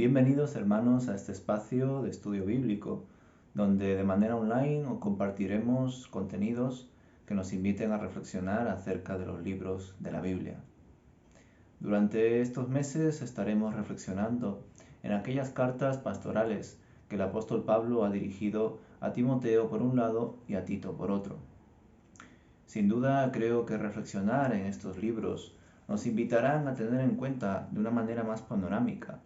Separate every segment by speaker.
Speaker 1: Bienvenidos hermanos a este espacio de estudio bíblico, donde de manera online os compartiremos contenidos que nos inviten a reflexionar acerca de los libros de la Biblia. Durante estos meses estaremos reflexionando en aquellas cartas pastorales que el apóstol Pablo ha dirigido a Timoteo por un lado y a Tito por otro. Sin duda creo que reflexionar en estos libros nos invitarán a tener en cuenta de una manera más panorámica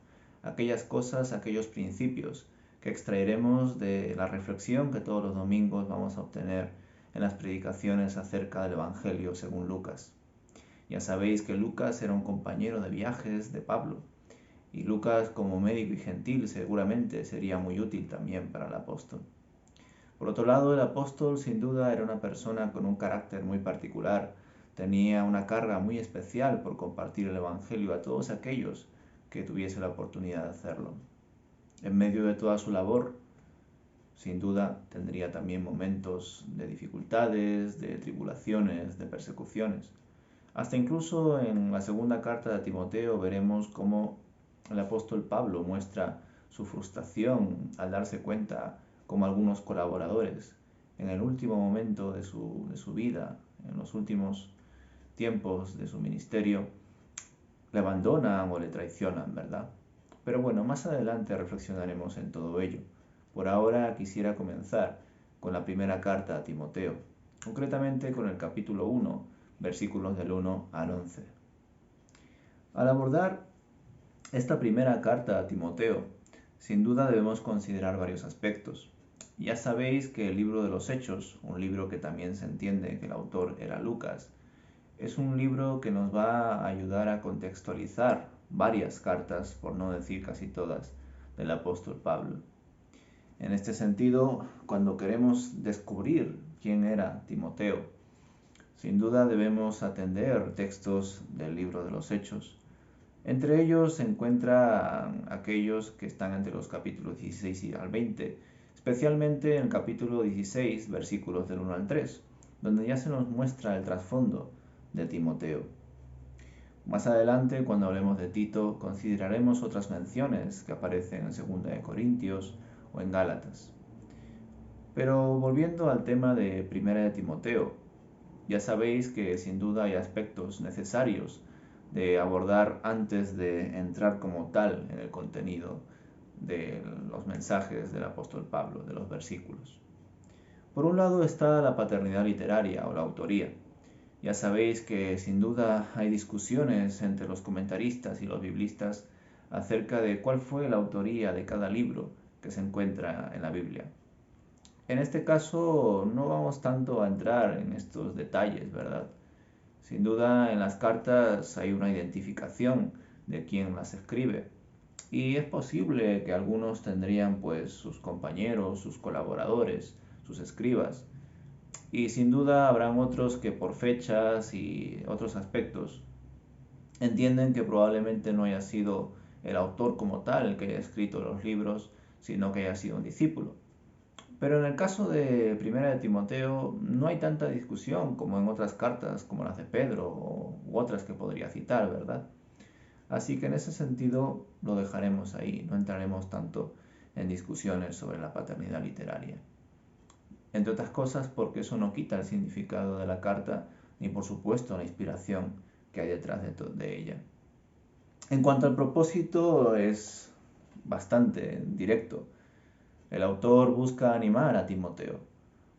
Speaker 1: aquellas cosas, aquellos principios que extraeremos de la reflexión que todos los domingos vamos a obtener en las predicaciones acerca del Evangelio según Lucas. Ya sabéis que Lucas era un compañero de viajes de Pablo, y Lucas como médico y gentil seguramente sería muy útil también para el apóstol. Por otro lado, el apóstol sin duda era una persona con un carácter muy particular, tenía una carga muy especial por compartir el Evangelio a todos aquellos que tuviese la oportunidad de hacerlo. En medio de toda su labor, sin duda tendría también momentos de dificultades, de tribulaciones, de persecuciones. Hasta incluso en la segunda carta de Timoteo veremos cómo el apóstol Pablo muestra su frustración al darse cuenta cómo algunos colaboradores en el último momento de su vida, en los últimos tiempos de su ministerio, le abandonan o le traicionan, ¿verdad? Pero bueno, más adelante reflexionaremos en todo ello. Por ahora quisiera comenzar con la primera carta a Timoteo, concretamente con el capítulo 1, versículos del 1 al 11. Al abordar esta primera carta a Timoteo, sin duda debemos considerar varios aspectos. Ya sabéis que el libro de los Hechos, un libro que también se entiende que el autor era Lucas, es un libro que nos va a ayudar a contextualizar varias cartas, por no decir casi todas, del apóstol Pablo. En este sentido, cuando queremos descubrir quién era Timoteo, sin duda debemos atender textos del libro de los Hechos. Entre ellos se encuentran aquellos que están entre los capítulos 16 y al 20, especialmente en el capítulo 16, versículos del 1 al 3, donde ya se nos muestra el trasfondo de Timoteo. Más adelante, cuando hablemos de Tito, consideraremos otras menciones que aparecen en 2 de Corintios o en Gálatas. Pero volviendo al tema de 1 de Timoteo, ya sabéis que sin duda hay aspectos necesarios de abordar antes de entrar como tal en el contenido de los mensajes del apóstol Pablo, de los versículos. Por un lado está la paternidad literaria o la autoría. Ya sabéis que sin duda hay discusiones entre los comentaristas y los biblistas acerca de cuál fue la autoría de cada libro que se encuentra en la Biblia. En este caso no vamos tanto a entrar en estos detalles, ¿verdad? Sin duda en las cartas hay una identificación de quién las escribe, y es posible que algunos tendrían pues sus compañeros, sus colaboradores, sus escribas, y sin duda habrán otros que por fechas y otros aspectos entienden que probablemente no haya sido el autor como tal el que haya escrito los libros, sino que haya sido un discípulo. Pero en el caso de Primera de Timoteo no hay tanta discusión como en otras cartas, como las de Pedro u otras que podría citar, ¿verdad? Así que en ese sentido lo dejaremos ahí, no entraremos tanto en discusiones sobre la paternidad literaria. Entre otras cosas porque eso no quita el significado de la carta, ni por supuesto la inspiración que hay detrás de ella. En cuanto al propósito, es bastante directo. El autor busca animar a Timoteo,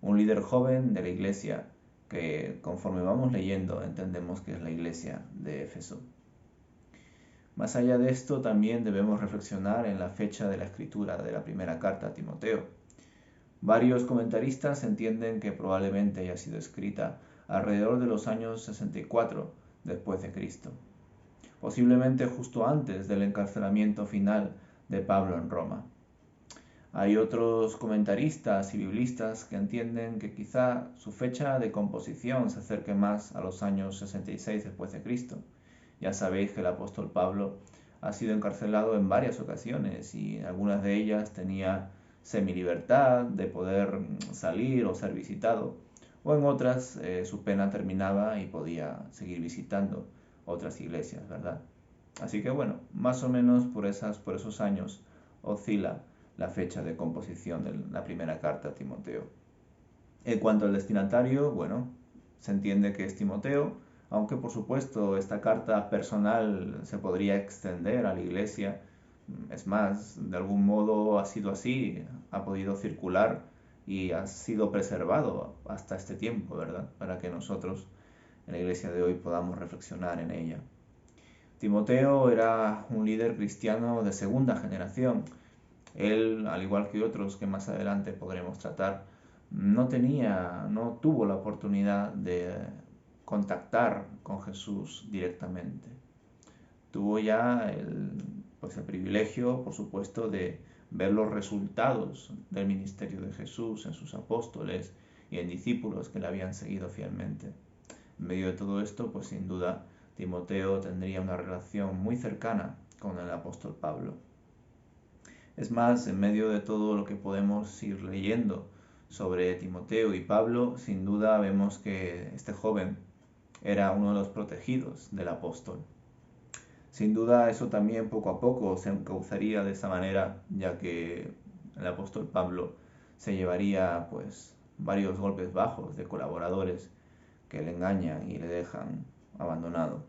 Speaker 1: un líder joven de la iglesia que conforme vamos leyendo entendemos que es la iglesia de Éfeso. Más allá de esto, también debemos reflexionar en la fecha de la escritura de la primera carta a Timoteo. Varios comentaristas entienden que probablemente haya sido escrita alrededor de los años 64 después de Cristo, posiblemente justo antes del encarcelamiento final de Pablo en Roma. Hay otros comentaristas y biblistas que entienden que quizá su fecha de composición se acerque más a los años 66 después de Cristo. Ya sabéis que el apóstol Pablo ha sido encarcelado en varias ocasiones y en algunas de ellas tenía semilibertad de poder salir o ser visitado, o en otras su pena terminaba y podía seguir visitando otras iglesias, ¿verdad? Así que bueno, más o menos por esos años oscila la fecha de composición de la primera carta a Timoteo. En cuanto al destinatario, bueno, se entiende que es Timoteo, aunque por supuesto esta carta personal se podría extender a la iglesia. Es más, de algún modo ha sido así, ha podido circular y ha sido preservado hasta este tiempo, ¿verdad? Para que nosotros en la iglesia de hoy podamos reflexionar en ella. Timoteo era un líder cristiano de segunda generación. Él, al igual que otros que más adelante podremos tratar, no tuvo la oportunidad de contactar con Jesús directamente. Tuvo ya el privilegio, por supuesto, de ver los resultados del ministerio de Jesús en sus apóstoles y en discípulos que le habían seguido fielmente. En medio de todo esto, pues sin duda, Timoteo tendría una relación muy cercana con el apóstol Pablo. Es más, en medio de todo lo que podemos ir leyendo sobre Timoteo y Pablo, sin duda vemos que este joven era uno de los protegidos del apóstol. Sin duda eso también poco a poco se encauzaría de esa manera, ya que el apóstol Pablo se llevaría pues varios golpes bajos de colaboradores que le engañan y le dejan abandonado.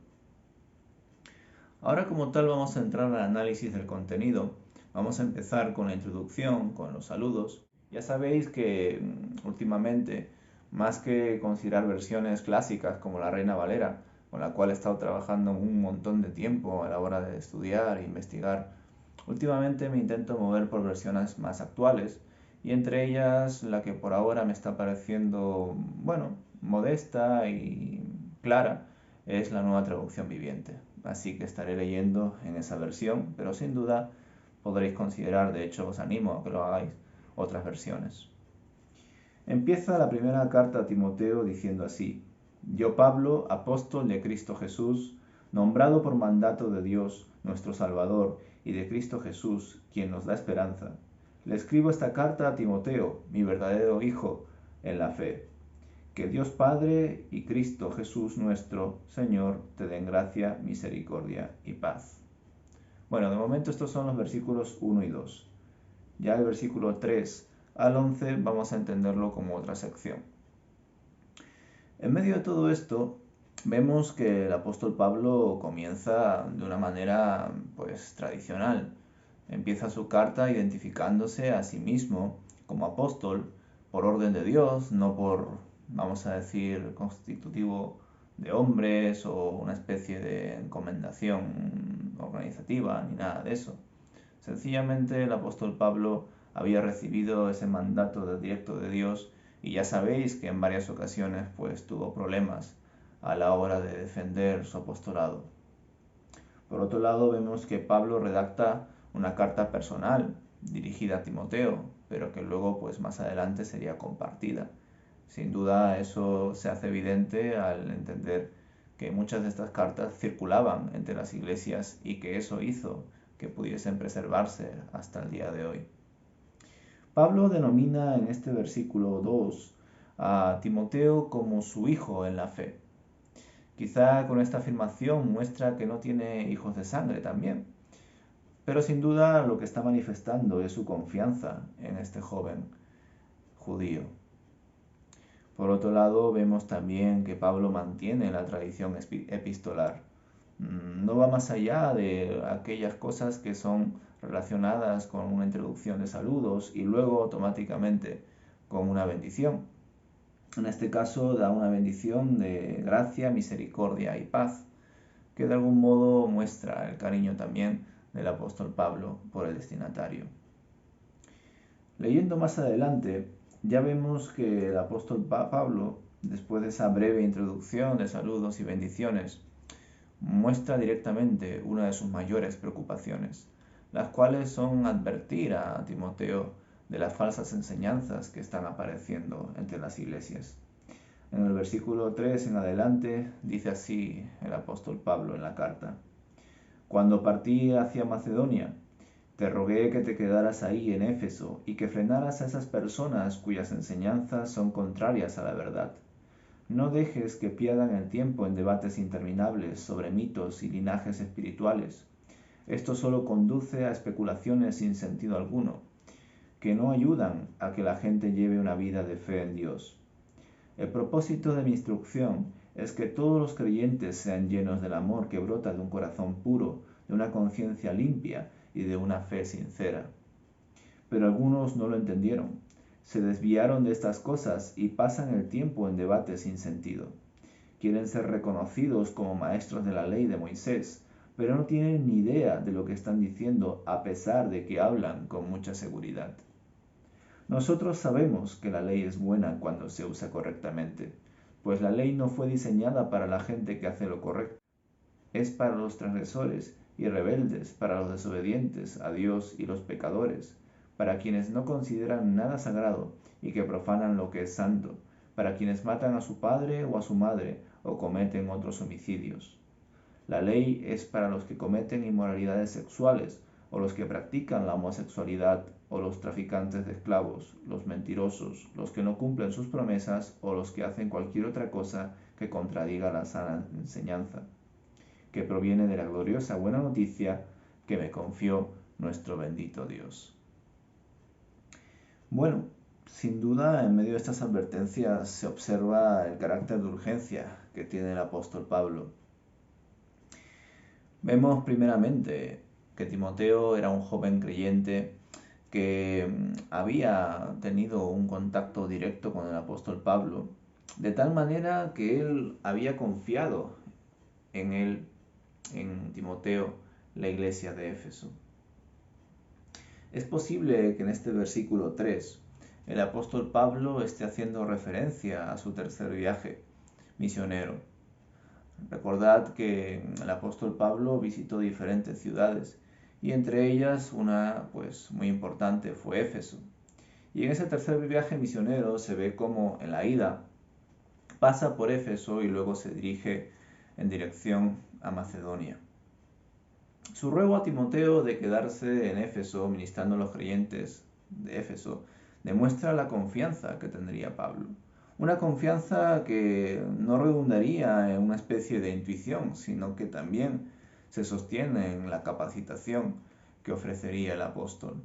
Speaker 1: Ahora como tal vamos a entrar al análisis del contenido. Vamos a empezar con la introducción, con los saludos. Ya sabéis que últimamente, más que considerar versiones clásicas como la Reina Valera, con la cual he estado trabajando un montón de tiempo a la hora de estudiar e investigar, últimamente me intento mover por versiones más actuales y entre ellas la que por ahora me está pareciendo, bueno, modesta y clara es la Nueva Traducción Viviente. Así que estaré leyendo en esa versión, pero sin duda podréis considerar, de hecho os animo a que lo hagáis, otras versiones. Empieza la primera carta a Timoteo diciendo así: Yo Pablo, apóstol de Cristo Jesús, nombrado por mandato de Dios, nuestro Salvador, y de Cristo Jesús, quien nos da esperanza, le escribo esta carta a Timoteo, mi verdadero hijo en la fe. Que Dios Padre y Cristo Jesús nuestro Señor te den gracia, misericordia y paz. Bueno, de momento estos son los versículos 1 y 2. Ya el versículo 3 al 11 vamos a entenderlo como otra sección. En medio de todo esto, vemos que el apóstol Pablo comienza de una manera pues tradicional. Empieza su carta identificándose a sí mismo como apóstol por orden de Dios, no por, vamos a decir, constitutivo de hombres o una especie de encomendación organizativa ni nada de eso. Sencillamente el apóstol Pablo había recibido ese mandato directo de Dios y ya sabéis que en varias ocasiones pues tuvo problemas a la hora de defender su apostolado. Por otro lado vemos que Pablo redacta una carta personal dirigida a Timoteo, pero que luego pues más adelante sería compartida. Sin duda eso se hace evidente al entender que muchas de estas cartas circulaban entre las iglesias y que eso hizo que pudiesen preservarse hasta el día de hoy. Pablo denomina en este versículo 2 a Timoteo como su hijo en la fe. Quizá con esta afirmación muestra que no tiene hijos de sangre también, pero sin duda lo que está manifestando es su confianza en este joven judío. Por otro lado, vemos también que Pablo mantiene la tradición epistolar. No va más allá de aquellas cosas que son relacionadas con una introducción de saludos y luego automáticamente con una bendición. En este caso da una bendición de gracia, misericordia y paz, que de algún modo muestra el cariño también del apóstol Pablo por el destinatario. Leyendo más adelante, ya vemos que el apóstol Pablo, después de esa breve introducción de saludos y bendiciones, muestra directamente una de sus mayores preocupaciones, las cuales son advertir a Timoteo de las falsas enseñanzas que están apareciendo entre las iglesias. En el versículo 3 en adelante dice así el apóstol Pablo en la carta: Cuando partí hacia Macedonia, te rogué que te quedaras ahí en Éfeso y que frenaras a esas personas cuyas enseñanzas son contrarias a la verdad. No dejes que pierdan el tiempo en debates interminables sobre mitos y linajes espirituales. Esto solo conduce a especulaciones sin sentido alguno, que no ayudan a que la gente lleve una vida de fe en Dios. El propósito de mi instrucción es que todos los creyentes sean llenos del amor que brota de un corazón puro, de una conciencia limpia y de una fe sincera. Pero algunos no lo entendieron, se desviaron de estas cosas y pasan el tiempo en debates sin sentido. Quieren ser reconocidos como maestros de la ley de Moisés, pero no tienen ni idea de lo que están diciendo a pesar de que hablan con mucha seguridad. Nosotros sabemos que la ley es buena cuando se usa correctamente, pues la ley no fue diseñada para la gente que hace lo correcto, es para los transgresores y rebeldes, para los desobedientes a Dios y los pecadores, para quienes no consideran nada sagrado y que profanan lo que es santo, para quienes matan a su padre o a su madre o cometen otros homicidios. La ley es para los que cometen inmoralidades sexuales, o los que practican la homosexualidad, o los traficantes de esclavos, los mentirosos, los que no cumplen sus promesas, o los que hacen cualquier otra cosa que contradiga la sana enseñanza, que proviene de la gloriosa buena noticia que me confió nuestro bendito Dios. Bueno, sin duda, en medio de estas advertencias se observa el carácter de urgencia que tiene el apóstol Pablo. Vemos primeramente que Timoteo era un joven creyente que había tenido un contacto directo con el apóstol Pablo, de tal manera que él había confiado en él, en Timoteo, la iglesia de Éfeso. Es posible que en este versículo 3 el apóstol Pablo esté haciendo referencia a su tercer viaje misionero. Recordad que el apóstol Pablo visitó diferentes ciudades y entre ellas una pues muy importante fue Éfeso. Y en ese tercer viaje misionero se ve como en la ida pasa por Éfeso y luego se dirige en dirección a Macedonia. Su ruego a Timoteo de quedarse en Éfeso ministrando a los creyentes de Éfeso demuestra la confianza que tendría Pablo. Una confianza que no redundaría en una especie de intuición, sino que también se sostiene en la capacitación que ofrecería el apóstol.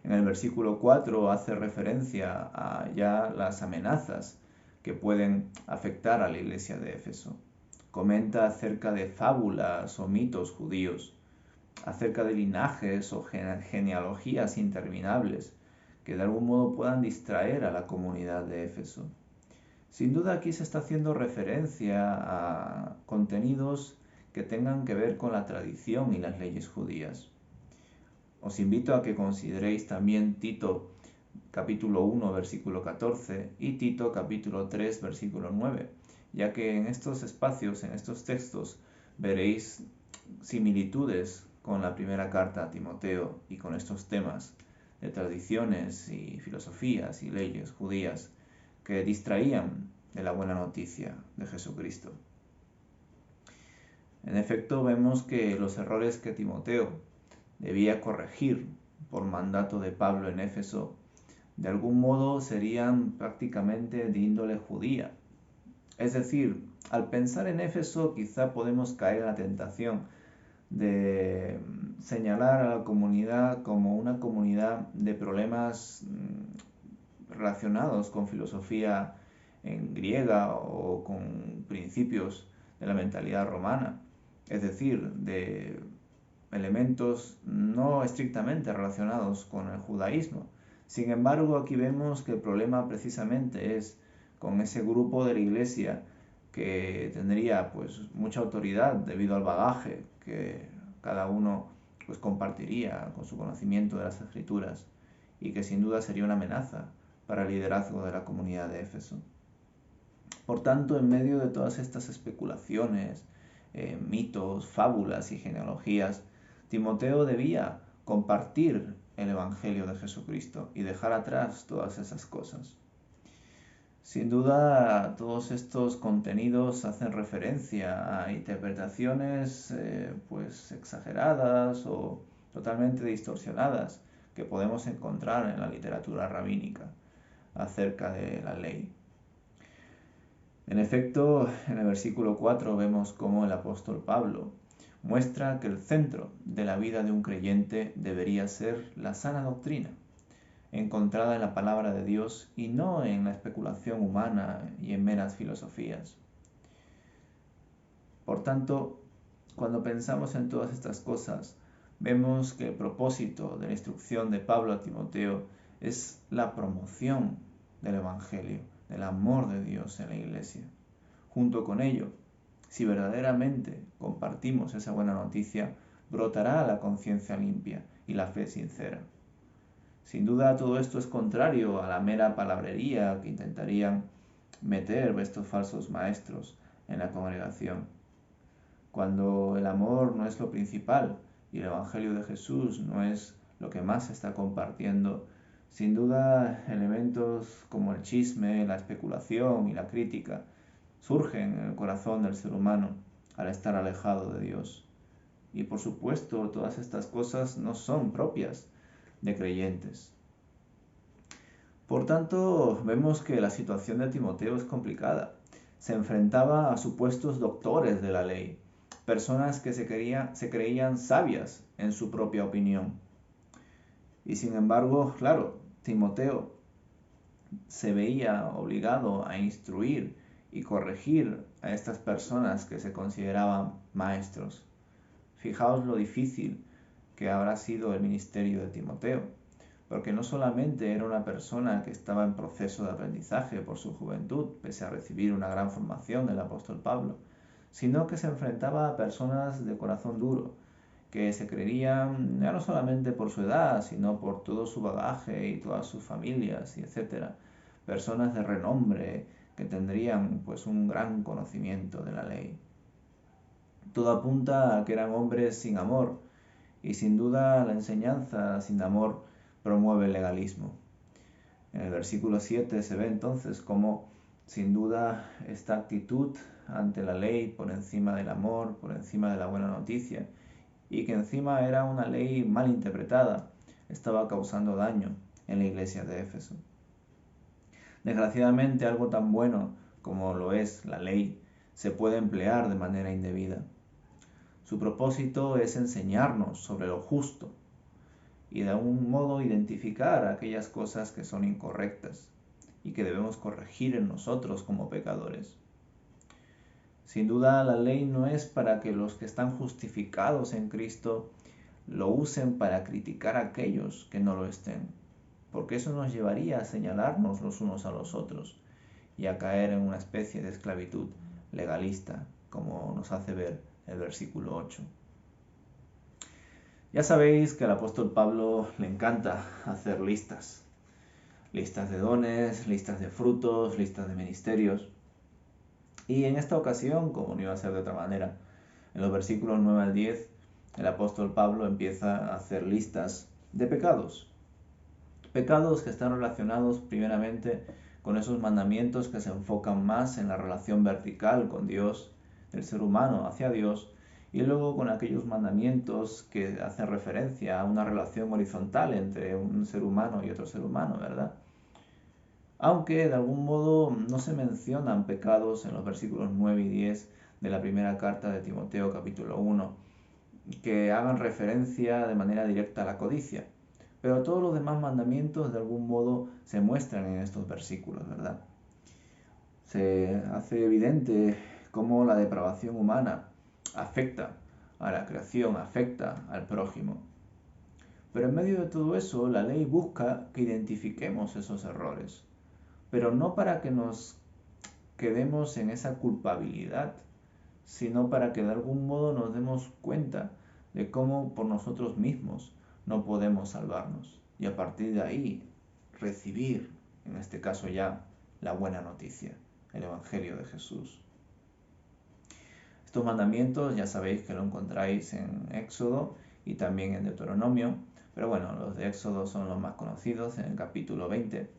Speaker 1: En el versículo 4 hace referencia a ya las amenazas que pueden afectar a la iglesia de Éfeso. Comenta acerca de fábulas o mitos judíos, acerca de linajes o genealogías interminables que de algún modo puedan distraer a la comunidad de Éfeso. Sin duda aquí se está haciendo referencia a contenidos que tengan que ver con la tradición y las leyes judías. Os invito a que consideréis también Tito capítulo 1 versículo 14 y Tito capítulo 3 versículo 9, ya que en estos espacios, en estos textos, veréis similitudes con la primera carta a Timoteo y con estos temas de tradiciones y filosofías y leyes judías que distraían de la buena noticia de Jesucristo. En efecto, vemos que los errores que Timoteo debía corregir por mandato de Pablo en Éfeso, de algún modo serían prácticamente de índole judía. Es decir, al pensar en Éfeso quizá podemos caer en la tentación de señalar a la comunidad como una comunidad de problemas relacionados con filosofía en griega o con principios de la mentalidad romana, es decir, de elementos no estrictamente relacionados con el judaísmo. Sin embargo, aquí vemos que el problema precisamente es con ese grupo de la iglesia que tendría pues mucha autoridad debido al bagaje que cada uno pues compartiría con su conocimiento de las escrituras y que sin duda sería una amenaza para el liderazgo de la comunidad de Éfeso. Por tanto, en medio de todas estas especulaciones, mitos, fábulas y genealogías, Timoteo debía compartir el Evangelio de Jesucristo y dejar atrás todas esas cosas. Sin duda, todos estos contenidos hacen referencia a interpretaciones pues exageradas o totalmente distorsionadas que podemos encontrar en la literatura rabínica acerca de la ley. En efecto, en el versículo 4 vemos cómo el apóstol Pablo muestra que el centro de la vida de un creyente debería ser la sana doctrina, encontrada en la palabra de Dios y no en la especulación humana y en meras filosofías. Por tanto, cuando pensamos en todas estas cosas, vemos que el propósito de la instrucción de Pablo a Timoteo es la promoción del Evangelio, del amor de Dios en la Iglesia. Junto con ello, si verdaderamente compartimos esa buena noticia, brotará la conciencia limpia y la fe sincera. Sin duda todo esto es contrario a la mera palabrería que intentarían meter estos falsos maestros en la congregación. Cuando el amor no es lo principal y el Evangelio de Jesús no es lo que más se está compartiendo, sin duda elementos como el chisme, la especulación y la crítica surgen en el corazón del ser humano al estar alejado de Dios. Y por supuesto, todas estas cosas no son propias de creyentes. Por tanto, vemos que la situación de Timoteo es complicada. Se enfrentaba a supuestos doctores de la ley, personas que se creían sabias en su propia opinión. Y sin embargo, claro, Timoteo se veía obligado a instruir y corregir a estas personas que se consideraban maestros. Fijaos lo difícil que habrá sido el ministerio de Timoteo, porque no solamente era una persona que estaba en proceso de aprendizaje por su juventud, pese a recibir una gran formación del apóstol Pablo, sino que se enfrentaba a personas de corazón duro, que se creerían ya no solamente por su edad, sino por todo su bagaje y todas sus familias, y etc. Personas de renombre que tendrían pues un gran conocimiento de la ley. Todo apunta a que eran hombres sin amor, y sin duda la enseñanza sin amor promueve el legalismo. En el versículo 7 se ve entonces cómo sin duda esta actitud ante la ley por encima del amor, por encima de la buena noticia, y que encima era una ley mal interpretada, estaba causando daño en la iglesia de Éfeso. Desgraciadamente algo tan bueno como lo es la ley se puede emplear de manera indebida. Su propósito es enseñarnos sobre lo justo y de algún modo identificar aquellas cosas que son incorrectas y que debemos corregir en nosotros como pecadores. Sin duda la ley no es para que los que están justificados en Cristo lo usen para criticar a aquellos que no lo estén, porque eso nos llevaría a señalarnos los unos a los otros y a caer en una especie de esclavitud legalista, como nos hace ver el versículo 8. Ya sabéis que al apóstol Pablo le encanta hacer listas de dones, listas de frutos, listas de ministerios. Y en esta ocasión, como no iba a ser de otra manera, en los versículos 9 al 10, el apóstol Pablo empieza a hacer listas de pecados. Pecados que están relacionados primeramente con esos mandamientos que se enfocan más en la relación vertical con Dios, del ser humano hacia Dios, y luego con aquellos mandamientos que hacen referencia a una relación horizontal entre un ser humano y otro ser humano, ¿verdad? Aunque de algún modo no se mencionan pecados en los versículos 9 y 10 de la primera carta de Timoteo capítulo 1, que hagan referencia de manera directa a la codicia. Pero todos los demás mandamientos de algún modo se muestran en estos versículos, ¿verdad? Se hace evidente cómo la depravación humana afecta a la creación, afecta al prójimo. Pero en medio de todo eso, la ley busca que identifiquemos esos errores, pero no para que nos quedemos en esa culpabilidad, sino para que de algún modo nos demos cuenta de cómo por nosotros mismos no podemos salvarnos y a partir de ahí recibir, en este caso ya, la buena noticia, el Evangelio de Jesús. Estos mandamientos ya sabéis que lo encontráis en Éxodo y también en Deuteronomio, pero bueno, los de Éxodo son los más conocidos en el capítulo 20.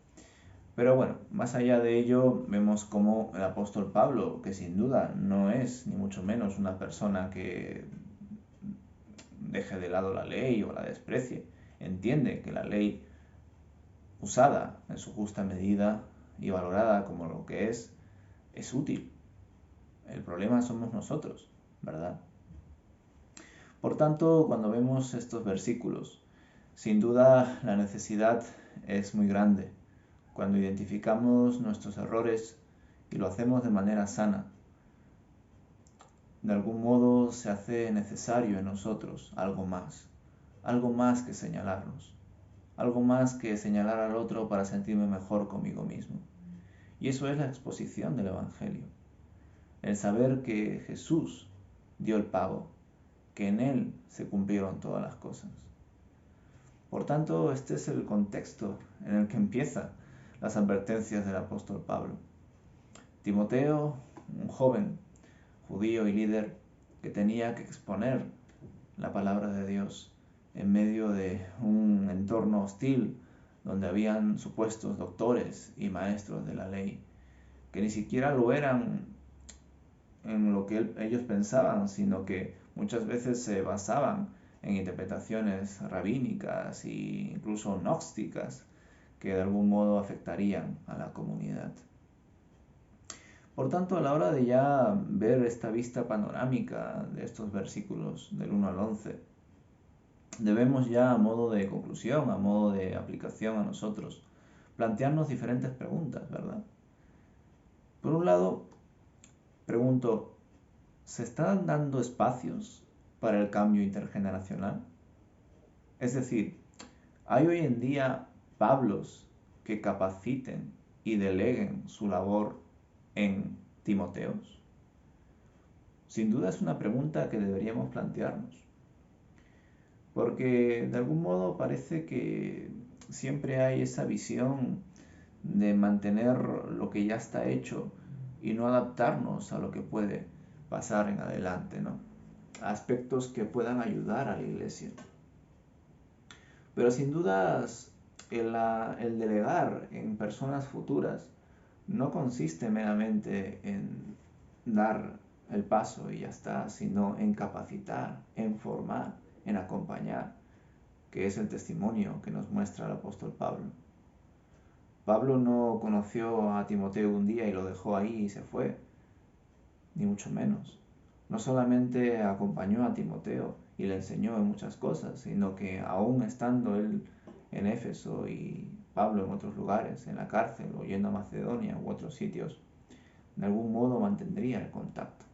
Speaker 1: Pero bueno, más allá de ello, vemos como el apóstol Pablo, que sin duda no es ni mucho menos una persona que deje de lado la ley o la desprecie, entiende que la ley usada en su justa medida y valorada como lo que es, es útil. El problema somos nosotros, ¿verdad? Por tanto, cuando vemos estos versículos, sin duda la necesidad es muy grande. Cuando identificamos nuestros errores y lo hacemos de manera sana, de algún modo se hace necesario en nosotros algo más que señalarnos, algo más que señalar al otro para sentirme mejor conmigo mismo. Y eso es la exposición del Evangelio, el saber que Jesús dio el pago, que en Él se cumplieron todas las cosas. Por tanto, este es el contexto en el que empiezan las advertencias del apóstol Pablo. Timoteo, un joven judío y líder que tenía que exponer la palabra de Dios en medio de un entorno hostil donde habían supuestos doctores y maestros de la ley que ni siquiera lo eran en lo que ellos pensaban, sino que muchas veces se basaban en interpretaciones rabínicas e incluso gnósticas que de algún modo afectarían a la comunidad. Por tanto, a la hora de ya ver esta vista panorámica de estos versículos del 1 al 11, debemos ya a modo de conclusión, a modo de aplicación a nosotros, plantearnos diferentes preguntas, ¿verdad? Por un lado, pregunto, ¿se están dando espacios para el cambio intergeneracional? Es decir, ¿hay hoy en día Pablos que capaciten y deleguen su labor en Timoteos? Sin duda es una pregunta que deberíamos plantearnos, porque de algún modo parece que siempre hay esa visión de mantener lo que ya está hecho y no adaptarnos a lo que puede pasar en adelante, ¿no? Aspectos que puedan ayudar a la iglesia. Pero sin dudas el delegar en personas futuras no consiste meramente en dar el paso y ya está, sino en capacitar, en formar, en acompañar, que es el testimonio que nos muestra el apóstol Pablo. Pablo no conoció a Timoteo un día y lo dejó ahí y se fue, ni mucho menos. No solamente acompañó a Timoteo y le enseñó en muchas cosas, sino que aún estando él en Éfeso y Pablo en otros lugares, en la cárcel o yendo a Macedonia u otros sitios, de algún modo mantendría el contacto.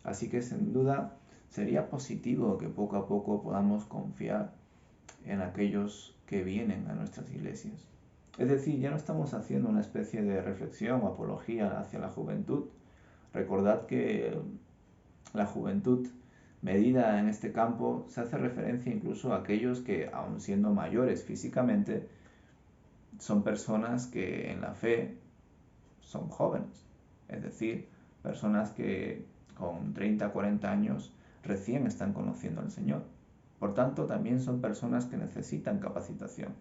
Speaker 1: Así que sin duda sería positivo que poco a poco podamos confiar en aquellos que vienen a nuestras iglesias. Es decir, ya no estamos haciendo una especie de reflexión o apología hacia la juventud. Recordad que la juventud medida en este campo se hace referencia incluso a aquellos que, aun siendo mayores físicamente, son personas que en la fe son jóvenes. Es decir, personas que con 30, 40 años recién están conociendo al Señor. Por tanto, también son personas que necesitan capacitación.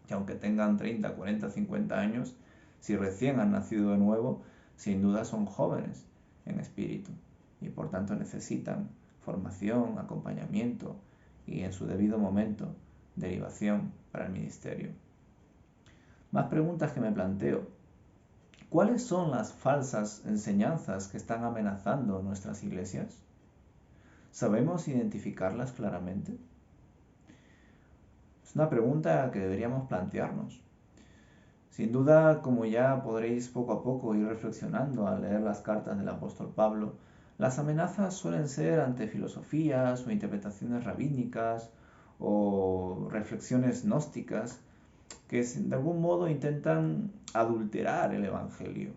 Speaker 1: Y aunque tengan 30, 40, 50 años, si recién han nacido de nuevo, sin duda son jóvenes en espíritu y por tanto necesitan formación, acompañamiento y en su debido momento derivación para el ministerio. Más preguntas que me planteo. ¿Cuáles son las falsas enseñanzas que están amenazando nuestras iglesias? ¿Sabemos identificarlas claramente? Es una pregunta que deberíamos plantearnos. Sin duda, como ya podréis poco a poco ir reflexionando al leer las cartas del apóstol Pablo, las amenazas suelen ser ante filosofías o interpretaciones rabínicas o reflexiones gnósticas que de algún modo intentan adulterar el Evangelio,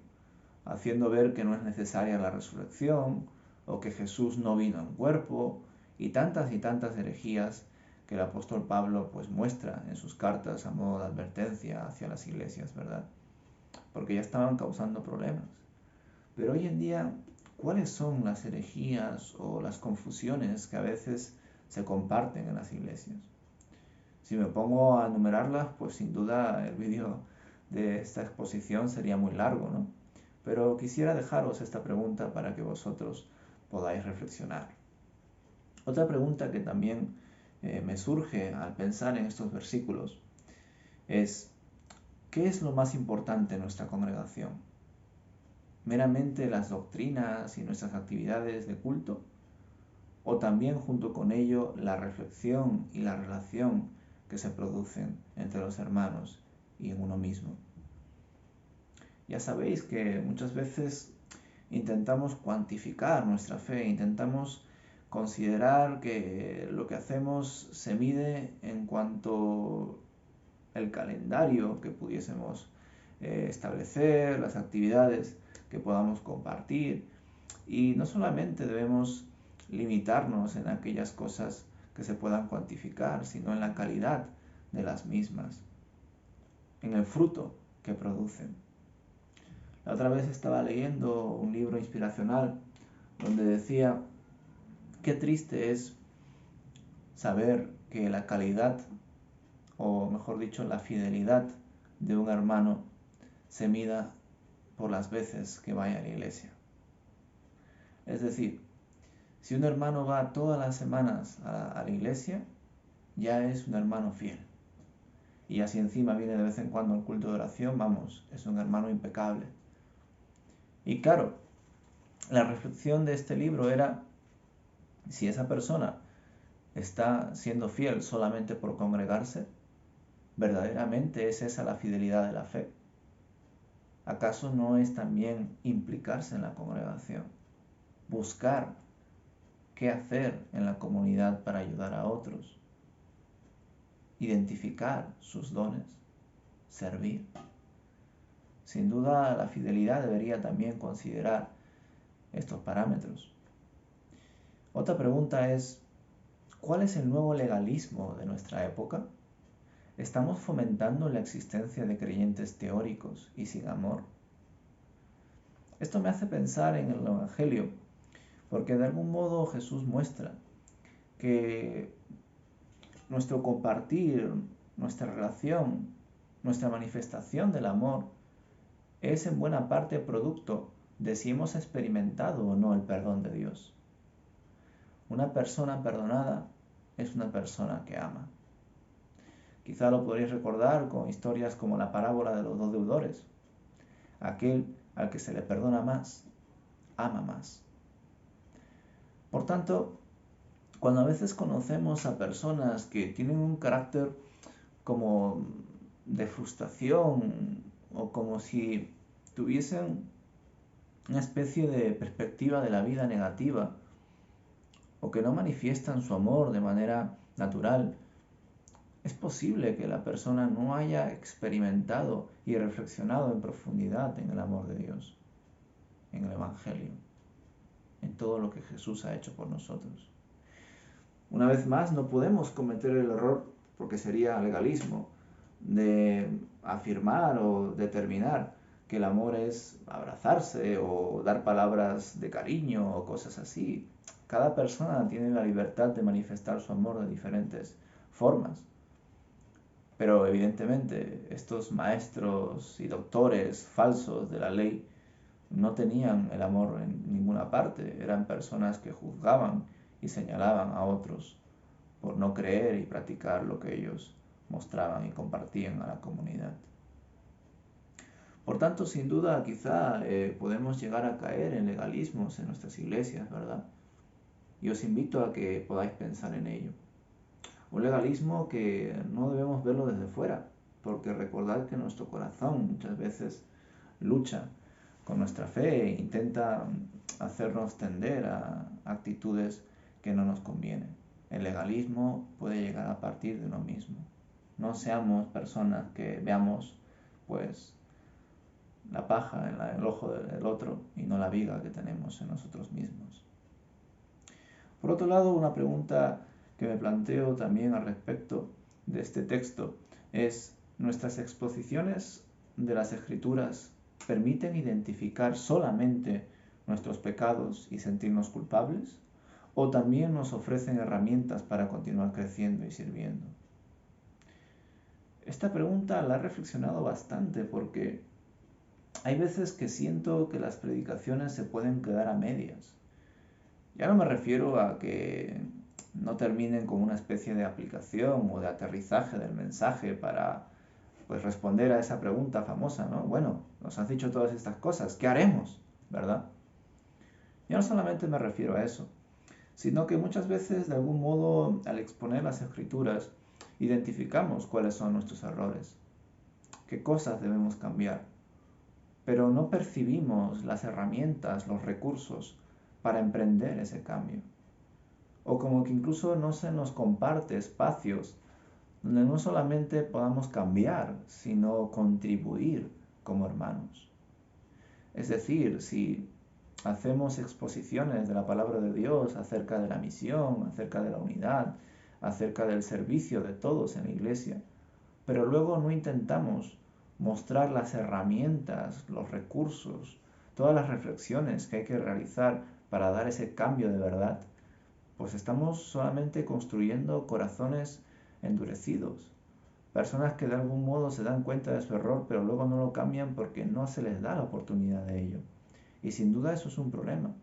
Speaker 1: haciendo ver que no es necesaria la resurrección o que Jesús no vino en cuerpo y tantas herejías que el apóstol Pablo pues muestra en sus cartas a modo de advertencia hacia las iglesias, ¿verdad? Porque ya estaban causando problemas. Pero hoy en día, ¿cuáles son las herejías o las confusiones que a veces se comparten en las iglesias? Si me pongo a enumerarlas, pues sin duda el vídeo de esta exposición sería muy largo, ¿no? Pero quisiera dejaros esta pregunta para que vosotros podáis reflexionar. Otra pregunta que también me surge al pensar en estos versículos es, ¿qué es lo más importante en nuestra congregación? meramente las doctrinas y nuestras actividades de culto? ¿O también junto con ello la reflexión y la relación que se producen entre los hermanos y en uno mismo? Ya sabéis que muchas veces intentamos cuantificar nuestra fe, intentamos considerar que lo que hacemos se mide en cuanto el calendario que pudiésemos establecer, las actividades que podamos compartir. Y no solamente debemos limitarnos en aquellas cosas que se puedan cuantificar, sino en la calidad de las mismas, en el fruto que producen. La otra vez estaba leyendo un libro inspiracional donde decía: qué triste es saber que la calidad, o mejor dicho, la fidelidad de un hermano se mida por las veces que vaya a la iglesia. Es decir, si un hermano va todas las semanas a la iglesia, ya es un hermano fiel. Y así encima viene de vez en cuando al culto de oración, vamos, es un hermano impecable. Y claro, la reflexión de este libro era: si esa persona está siendo fiel solamente por congregarse, ¿verdaderamente es esa la fidelidad de la fe? ¿Acaso no es también implicarse en la congregación? Buscar qué hacer en la comunidad para ayudar a otros. Identificar sus dones. Servir. Sin duda, la fidelidad debería también considerar estos parámetros. Otra pregunta es: ¿cuál es el nuevo legalismo de nuestra época? ¿Estamos fomentando la existencia de creyentes teóricos y sin amor? Esto me hace pensar en el Evangelio, porque de algún modo Jesús muestra que nuestro compartir, nuestra relación, nuestra manifestación del amor es en buena parte producto de si hemos experimentado o no el perdón de Dios. Una persona perdonada es una persona que ama. Quizá lo podréis recordar con historias como la parábola de los dos deudores. Aquel al que se le perdona más, ama más. Por tanto, cuando a veces conocemos a personas que tienen un carácter como de frustración o como si tuviesen una especie de perspectiva de la vida negativa, o que no manifiestan su amor de manera natural, es posible que la persona no haya experimentado y reflexionado en profundidad en el amor de Dios, en el Evangelio, en todo lo que Jesús ha hecho por nosotros. Una vez más, no podemos cometer el error, porque sería legalismo, de afirmar o determinar que el amor es abrazarse o dar palabras de cariño o cosas así. Cada persona tiene la libertad de manifestar su amor de diferentes formas. Pero evidentemente estos maestros y doctores falsos de la ley no tenían el amor en ninguna parte. Eran personas que juzgaban y señalaban a otros por no creer y practicar lo que ellos mostraban y compartían a la comunidad. Por tanto, sin duda, quizá podemos llegar a caer en legalismos en nuestras iglesias, ¿verdad? Y os invito a que podáis pensar en ello. Un legalismo que no debemos verlo desde fuera, porque recordad que nuestro corazón muchas veces lucha con nuestra fe e intenta hacernos tender a actitudes que no nos convienen. El legalismo puede llegar a partir de uno mismo. No seamos personas que veamos pues la paja en el ojo del otro y no la viga que tenemos en nosotros mismos. Por otro lado, una pregunta que me planteo también al respecto de este texto es: ¿nuestras exposiciones de las Escrituras permiten identificar solamente nuestros pecados y sentirnos culpables? ¿O también nos ofrecen herramientas para continuar creciendo y sirviendo? Esta pregunta la he reflexionado bastante, porque hay veces que siento que las predicaciones se pueden quedar a medias. Ya no me refiero a que no terminen con una especie de aplicación o de aterrizaje del mensaje para responder a esa pregunta famosa, ¿no? Bueno, nos has dicho todas estas cosas, ¿qué haremos? ¿verdad? Yo no solamente me refiero a eso, sino que muchas veces, de algún modo, al exponer las escrituras, identificamos cuáles son nuestros errores, qué cosas debemos cambiar, pero no percibimos las herramientas, los recursos para emprender ese cambio. O como que incluso no se nos comparte espacios donde no solamente podamos cambiar, sino contribuir como hermanos. Es decir, si hacemos exposiciones de la palabra de Dios acerca de la misión, acerca de la unidad, acerca del servicio de todos en la iglesia, pero luego no intentamos mostrar las herramientas, los recursos, todas las reflexiones que hay que realizar para dar ese cambio de verdad, pues estamos solamente construyendo corazones endurecidos, personas que de algún modo se dan cuenta de su error, pero luego no lo cambian porque no se les da la oportunidad de ello. Y sin duda eso es un problema.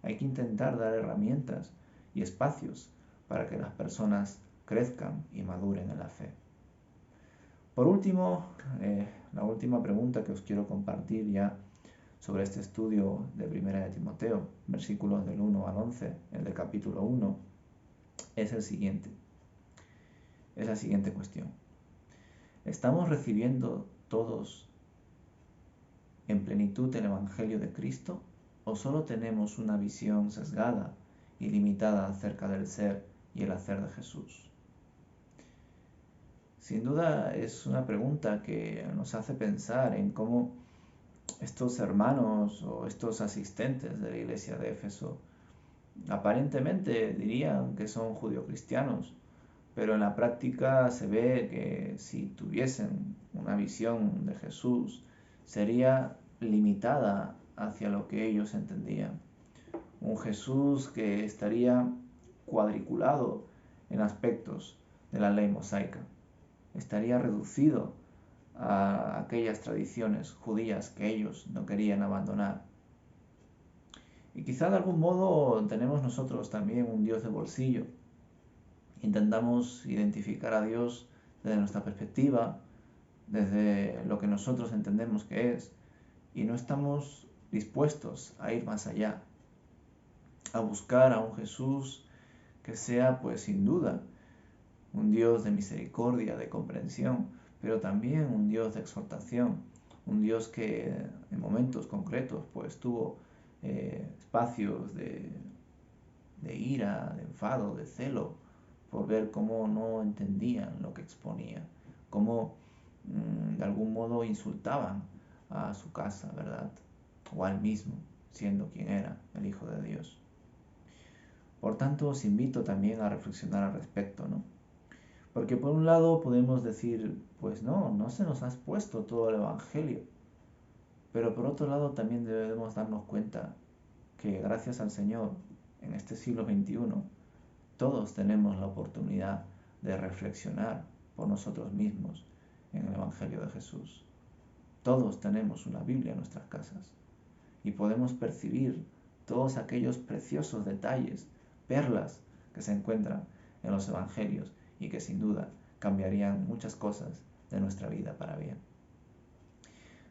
Speaker 1: Hay que intentar dar herramientas y espacios para que las personas crezcan y maduren en la fe. Por último, la última pregunta que os quiero compartir ya sobre este estudio de Primera de Timoteo, versículos del 1 al 11, el del capítulo 1, es la siguiente cuestión. ¿Estamos recibiendo todos en plenitud el Evangelio de Cristo o solo tenemos una visión sesgada y limitada acerca del ser y el hacer de Jesús? Sin duda es una pregunta que nos hace pensar en cómo estos hermanos o estos asistentes de la iglesia de Éfeso aparentemente dirían que son judio-cristianos, pero en la práctica se ve que si tuviesen una visión de Jesús sería limitada hacia lo que ellos entendían. Un Jesús que estaría cuadriculado en aspectos de la ley mosaica. Estaría reducido a aquellas tradiciones judías que ellos no querían abandonar. Y quizá de algún modo tenemos nosotros también un Dios de bolsillo. Intentamos identificar a Dios desde nuestra perspectiva, desde lo que nosotros entendemos que es, y no estamos dispuestos a ir más allá, a buscar a un Jesús que sea, pues sin duda, un Dios de misericordia, de comprensión, pero también un Dios de exhortación, un Dios que en momentos concretos pues tuvo espacios de ira, de enfado, de celo, por ver cómo no entendían lo que exponía, cómo de algún modo insultaban a su casa, ¿verdad? O al mismo, siendo quien era, el Hijo de Dios. Por tanto, os invito también a reflexionar al respecto, ¿no? Porque por un lado podemos decir, pues no se nos ha expuesto todo el Evangelio. Pero por otro lado también debemos darnos cuenta que gracias al Señor, en este siglo XXI, todos tenemos la oportunidad de reflexionar por nosotros mismos en el Evangelio de Jesús. Todos tenemos una Biblia en nuestras casas y podemos percibir todos aquellos preciosos detalles, perlas que se encuentran en los Evangelios y que sin duda cambiarían muchas cosas de nuestra vida para bien.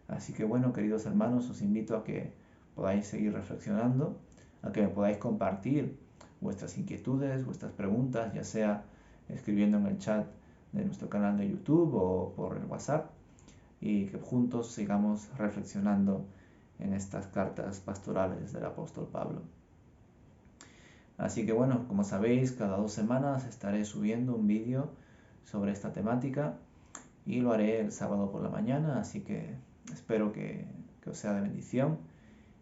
Speaker 1: Así que bueno, queridos hermanos, os invito a que podáis seguir reflexionando, a que me podáis compartir vuestras inquietudes, vuestras preguntas, ya sea escribiendo en el chat de nuestro canal de YouTube o por el WhatsApp, y que juntos sigamos reflexionando en estas cartas pastorales del apóstol Pablo. Así que bueno, como sabéis, cada 2 semanas estaré subiendo un vídeo sobre esta temática y lo haré el sábado por la mañana, así que espero que os sea de bendición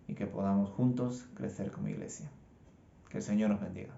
Speaker 1: y que podamos juntos crecer como iglesia. Que el Señor nos bendiga.